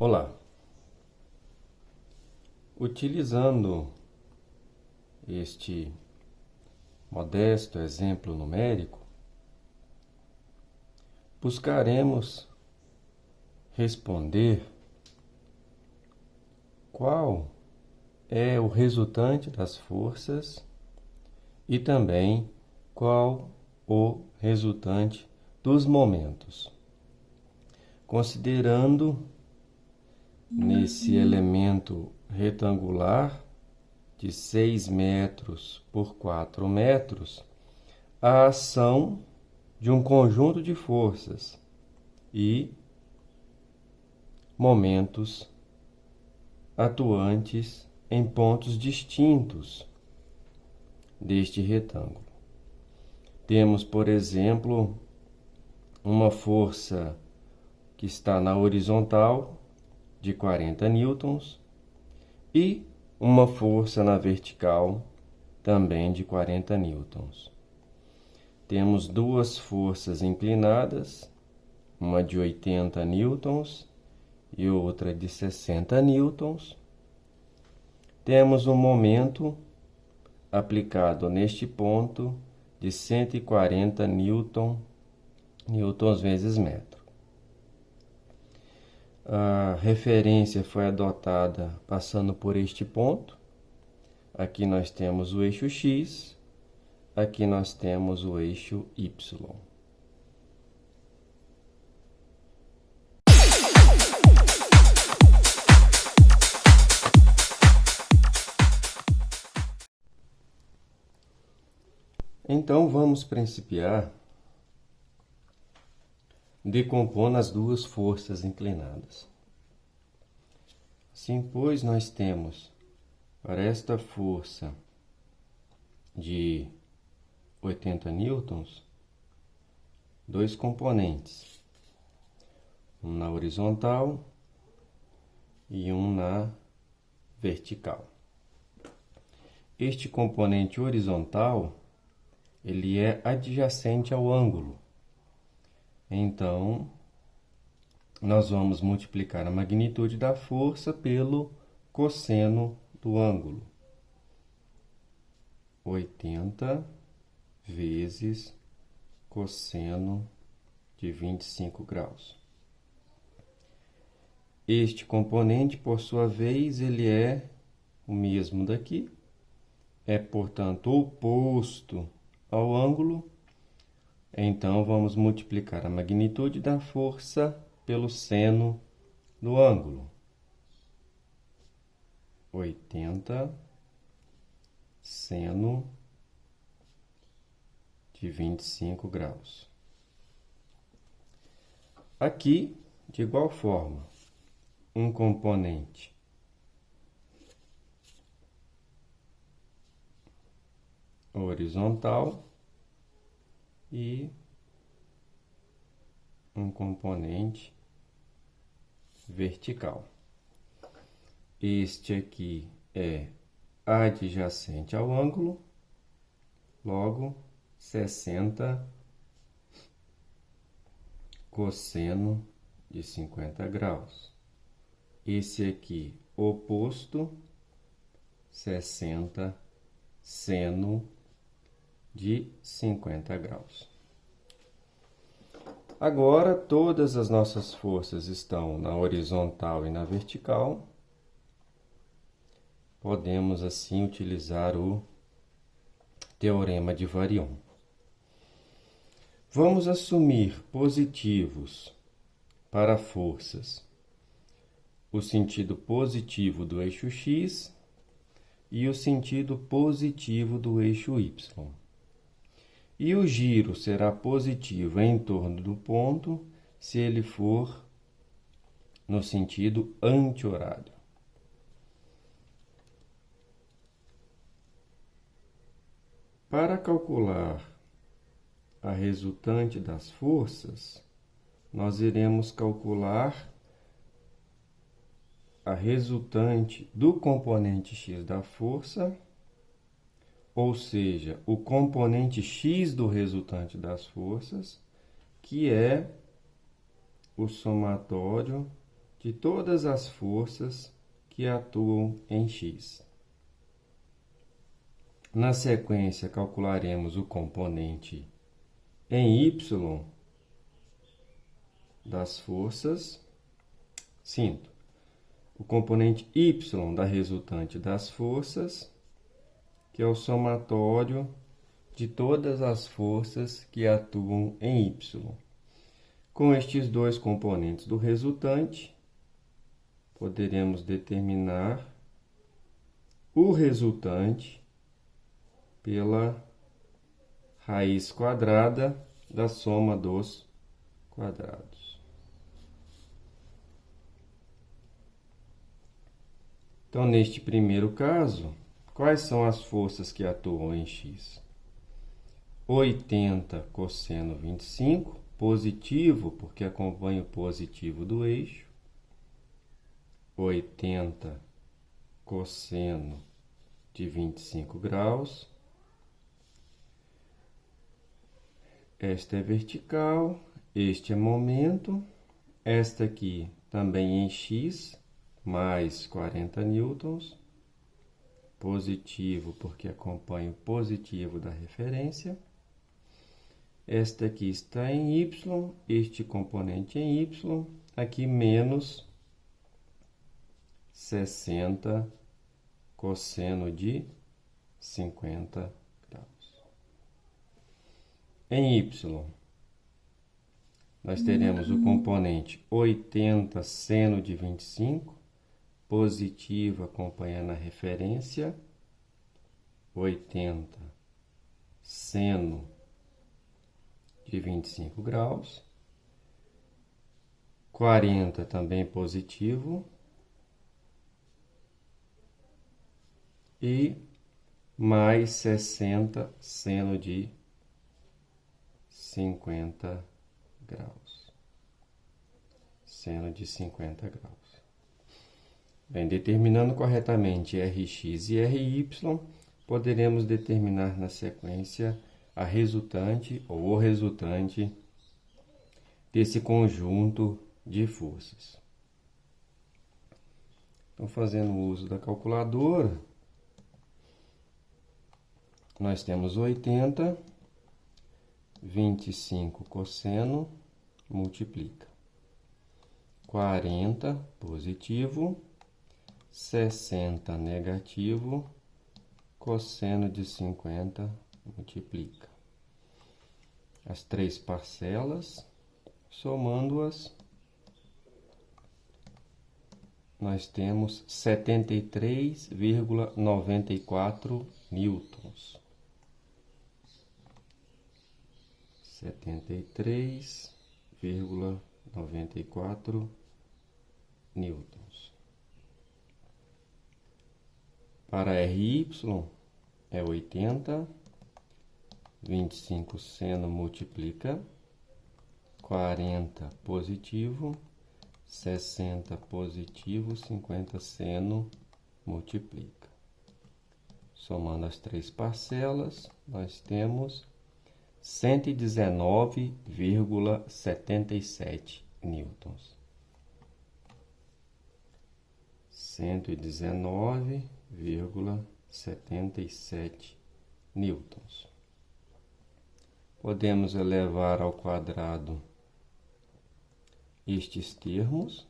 Olá! Utilizando este modesto exemplo numérico, buscaremos responder qual é o resultante das forças e também qual o resultante dos momentos, considerando nesse elemento retangular de 6 metros por 4 metros a ação de um conjunto de forças e momentos atuantes em pontos distintos deste retângulo. Temos, por exemplo, uma força que está na horizontal de 40 newtons e uma força na vertical também de 40 newtons. Temos duas forças inclinadas, uma de 80 newtons e outra de 60 newtons. Temos um momento aplicado neste ponto de 140 newtons vezes metro. A referência foi adotada passando por este ponto. Aqui nós temos o eixo X, aqui nós temos o eixo Y. Então vamos principiar decompondo as duas forças inclinadas. Assim, pois, nós temos para esta força de 80 newtons, dois componentes, um na horizontal e um na vertical. Este componente horizontal, ele é adjacente ao ângulo. Então, nós vamos multiplicar a magnitude da força pelo cosseno do ângulo. 80 vezes cosseno de 25 graus. Este componente, por sua vez, ele é o mesmo daqui. É, portanto, oposto ao ângulo. Então, vamos multiplicar a magnitude da força pelo seno do ângulo. 80 seno de 25 graus. Aqui, de igual forma, um componente horizontal e um componente vertical. Este aqui é adjacente ao ângulo, logo 60 cosseno de 50 graus. Esse aqui oposto, 60 seno de 50 graus. Agora, todas as nossas forças estão na horizontal e na vertical. Podemos, assim, utilizar o teorema de Varion. Vamos assumir positivos para forças o sentido positivo do eixo X e o sentido positivo do eixo Y. E o giro será positivo em torno do ponto se ele for no sentido anti-horário. Para calcular a resultante das forças, nós iremos calcular a resultante do componente x da força, ou seja, o componente x do resultante das forças, que é o somatório de todas as forças que atuam em X. Na sequência, calcularemos o componente em Y das forças. Sinto. O componente Y da resultante das forças, que é o somatório de todas as forças que atuam em Y. Com estes dois componentes do resultante, poderemos determinar o resultante pela raiz quadrada da soma dos quadrados. Então, neste primeiro caso, quais são as forças que atuam em X? 80 cosseno 25, positivo, porque acompanha o positivo do eixo. 80 cosseno de 25 graus. Esta é vertical, este é momento. Esta aqui também em X, mais 40 newtons. Positivo, porque acompanha o positivo da referência. Esta aqui está em Y, este componente em Y, aqui menos 60 cosseno de 50 graus. Em Y, nós teremos o componente 80 seno de 25, positivo acompanhando a referência, 80 seno de 25 graus, 40 também positivo, e mais 60 seno de 50 graus. Seno de 50 graus. Bem, determinando corretamente Rx e Ry, poderemos determinar na sequência a resultante ou o resultante desse conjunto de forças. Então, fazendo uso da calculadora, nós temos 80, 25 cosseno, multiplica. 40 positivo, 60 negativo, cosseno de 50 multiplica. As três parcelas, somando-as, nós temos 73,94 newtons. 73,94 newtons. Para Ry é 80, 25 seno multiplica, 40 positivo, 60 positivo, 50 seno multiplica. Somando as três parcelas, nós temos 119,77 newtons. 119,77 newtons. Podemos elevar ao quadrado estes termos.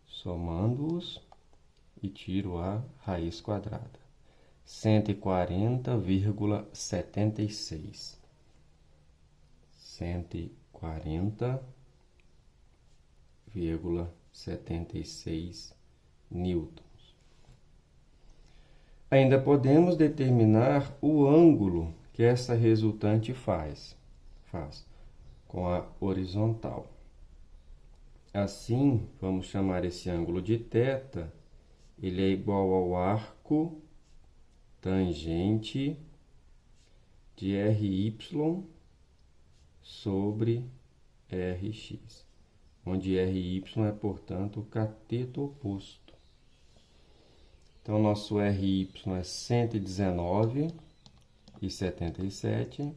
Somando-os e tiro a raiz quadrada. 140,76. 140,76 newtons. Ainda podemos determinar o ângulo que essa resultante faz com a horizontal. Assim, vamos chamar esse ângulo de θ, ele é igual ao arco tangente de Ry sobre Rx, onde Ry é, portanto, o cateto oposto. Então, nosso Ry é 119,77,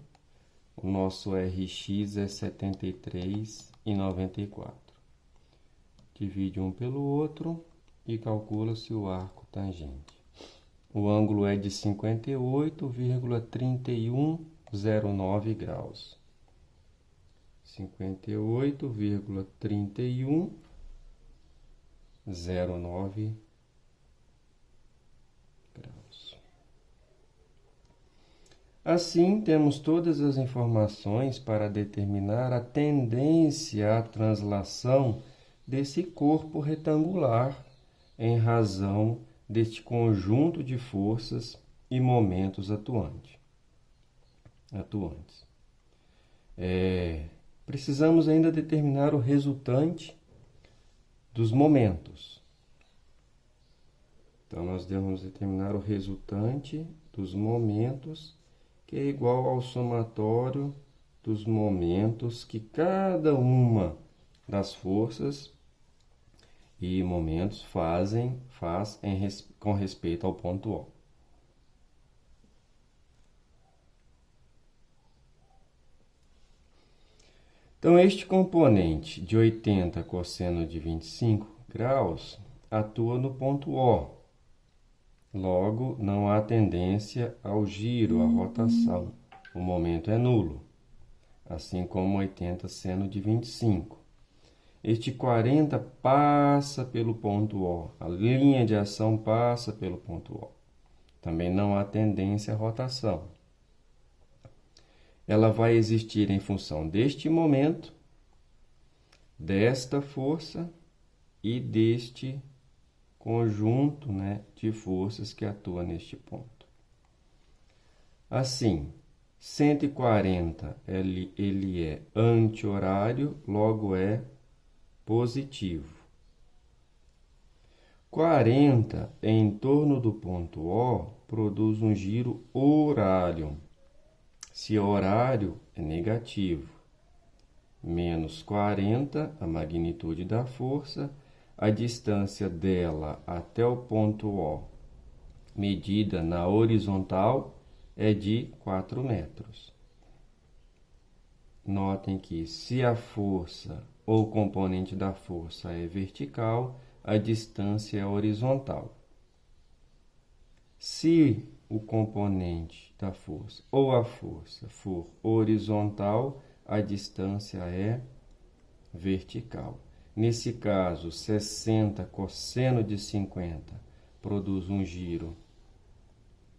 O nosso Rx é 73,94. Divide um pelo outro e calcula-se o arco tangente. O ângulo é de 58,3109 graus. 58,3109 graus. Assim, temos todas as informações para determinar a tendência à translação desse corpo retangular em razão deste conjunto de forças e momentos atuantes. Precisamos ainda determinar o resultante dos momentos. Então, nós devemos determinar o resultante dos momentos, que é igual ao somatório dos momentos que cada uma das forças e momentos faz com respeito ao ponto O. Então, este componente de 80 cosseno de 25 graus atua no ponto O. Logo, não há tendência ao giro, à rotação. O momento é nulo, assim como 80 seno de 25. Este 40 passa pelo ponto O. A linha de ação passa pelo ponto O. Também não há tendência à rotação. Ela vai existir em função deste momento, desta força e deste conjunto, de forças que atua neste ponto. Assim, 140 ele é anti-horário, logo é positivo. 40 em torno do ponto O produz um giro horário. Se horário é negativo, menos 40, a magnitude da força, a distância dela até o ponto O, medida na horizontal, é de 4 metros. Notem que se a força ou componente da força é vertical, a distância é horizontal. Se o componente da força ou a força for horizontal, a distância é vertical. Nesse caso, 60 cosseno de 50 produz um giro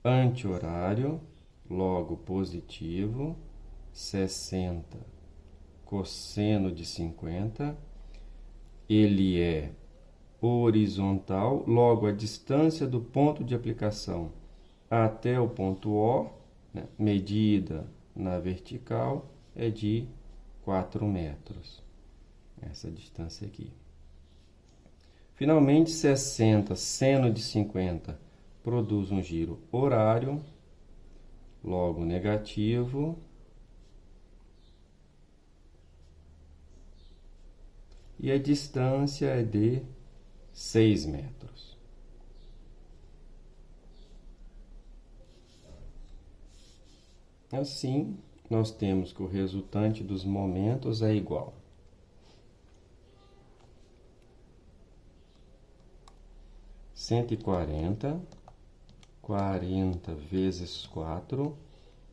anti-horário, logo positivo. 60 cosseno de 50, ele é horizontal, logo a distância do ponto de aplicação até o ponto O, medida na vertical, é de 4 metros. Essa distância aqui. Finalmente, 60 seno de 50 produz um giro horário, logo negativo. E a distância é de 6 metros. Assim, nós temos que o resultante dos momentos é igual. Cento e quarenta vezes 4,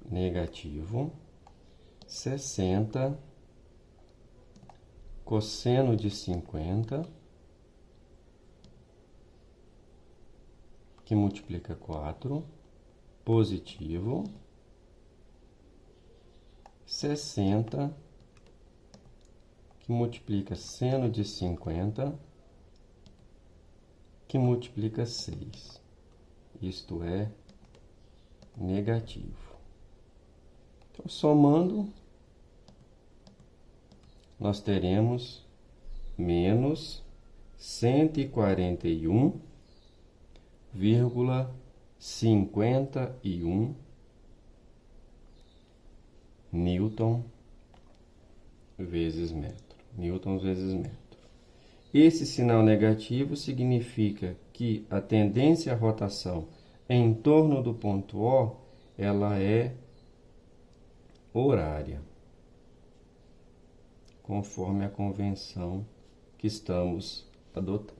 negativo. 60 cosseno de 50, que multiplica 4, positivo. 60, que multiplica seno de 50, que multiplica 6. Isto é negativo. Então, somando, nós teremos menos 141,51 Newton vezes metro. Newtons vezes metro. Esse sinal negativo significa que a tendência à rotação em torno do ponto O, ela é horária, conforme a convenção que estamos adotando.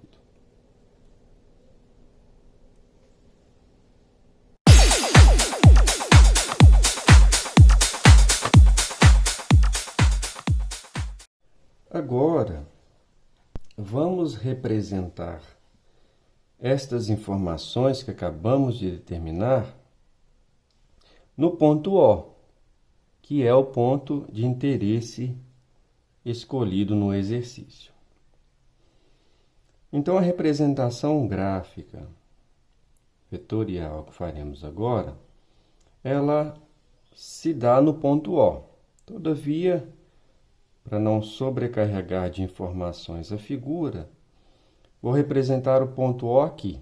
Agora, vamos representar estas informações que acabamos de determinar no ponto O, que é o ponto de interesse escolhido no exercício. Então, a representação gráfica vetorial que faremos agora, ela se dá no ponto O. Todavia, para não sobrecarregar de informações a figura, vou representar o ponto O aqui.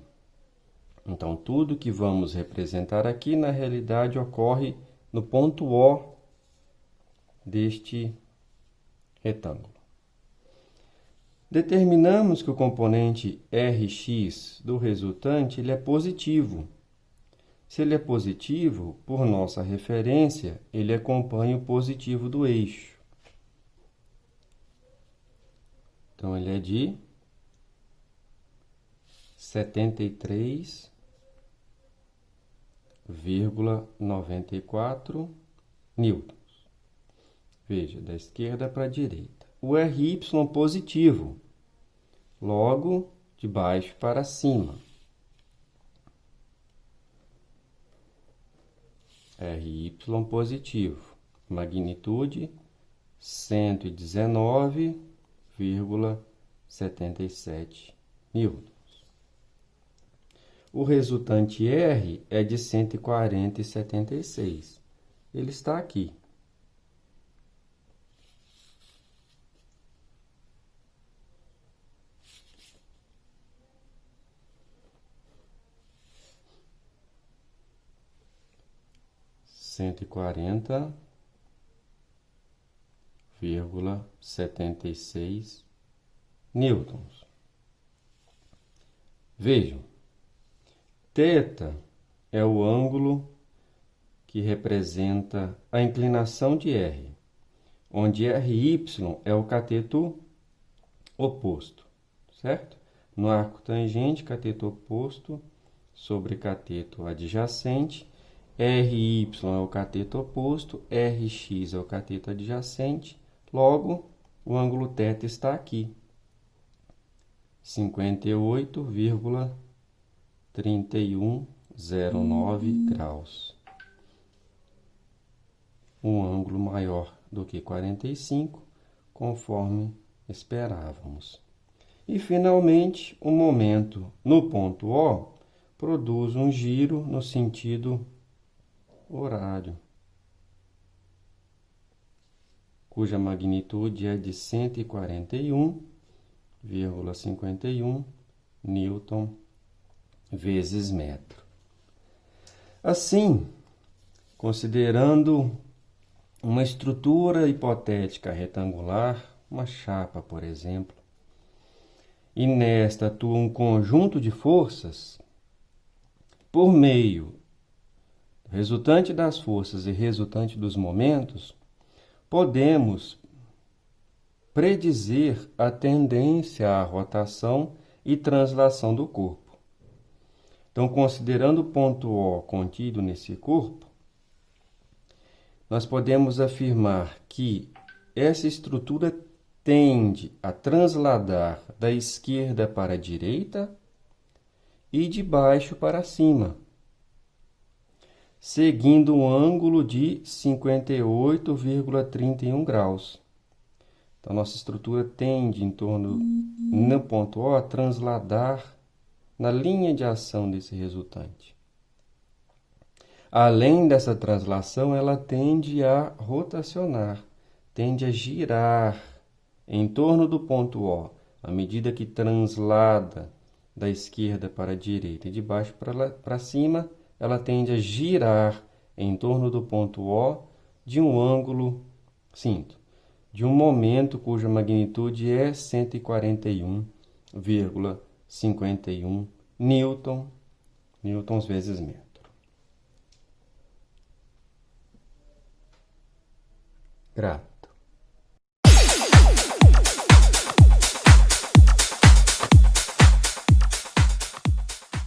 Então, tudo que vamos representar aqui, na realidade, ocorre no ponto O deste retângulo. Determinamos que o componente Rx do resultante ele é positivo. Se ele é positivo, por nossa referência, ele acompanha o positivo do eixo. Então, ele é de 73,94 newtons. Veja, da esquerda para a direita. O Ry positivo, logo de baixo para cima. Ry positivo, magnitude 119,77 newtons. O resultante R é de 140,76. Ele está aqui. Cento e 140,76 newtons. Vejam, θ é o ângulo que representa a inclinação de R, onde Ry é o cateto oposto, certo? No arco tangente, cateto oposto sobre cateto adjacente, Ry é o cateto oposto, Rx é o cateto adjacente, logo o ângulo θ está aqui, 58,3109 graus. Um ângulo maior do que 45, conforme esperávamos. E, finalmente, o momento no ponto O produz um giro no sentido horário, cuja magnitude é de 141,51 newton vezes metro. Assim, considerando uma estrutura hipotética retangular, uma chapa, por exemplo, e nesta atua um conjunto de forças, por meio do resultante das forças e resultante dos momentos, podemos predizer a tendência à rotação e translação do corpo. Então, considerando o ponto O contido nesse corpo, nós podemos afirmar que essa estrutura tende a transladar da esquerda para a direita e de baixo para cima, seguindo um ângulo de 58,31 graus. Então, nossa estrutura tende, em torno, no ponto O, a transladar na linha de ação desse resultante. Além dessa translação, ela tende a rotacionar, tende a girar em torno do ponto O, à medida que translada da esquerda para a direita e de baixo para cima, ela tende a girar em torno do ponto O de um ângulo, de um momento cuja magnitude é 141,51 newtons vezes metro. Grato.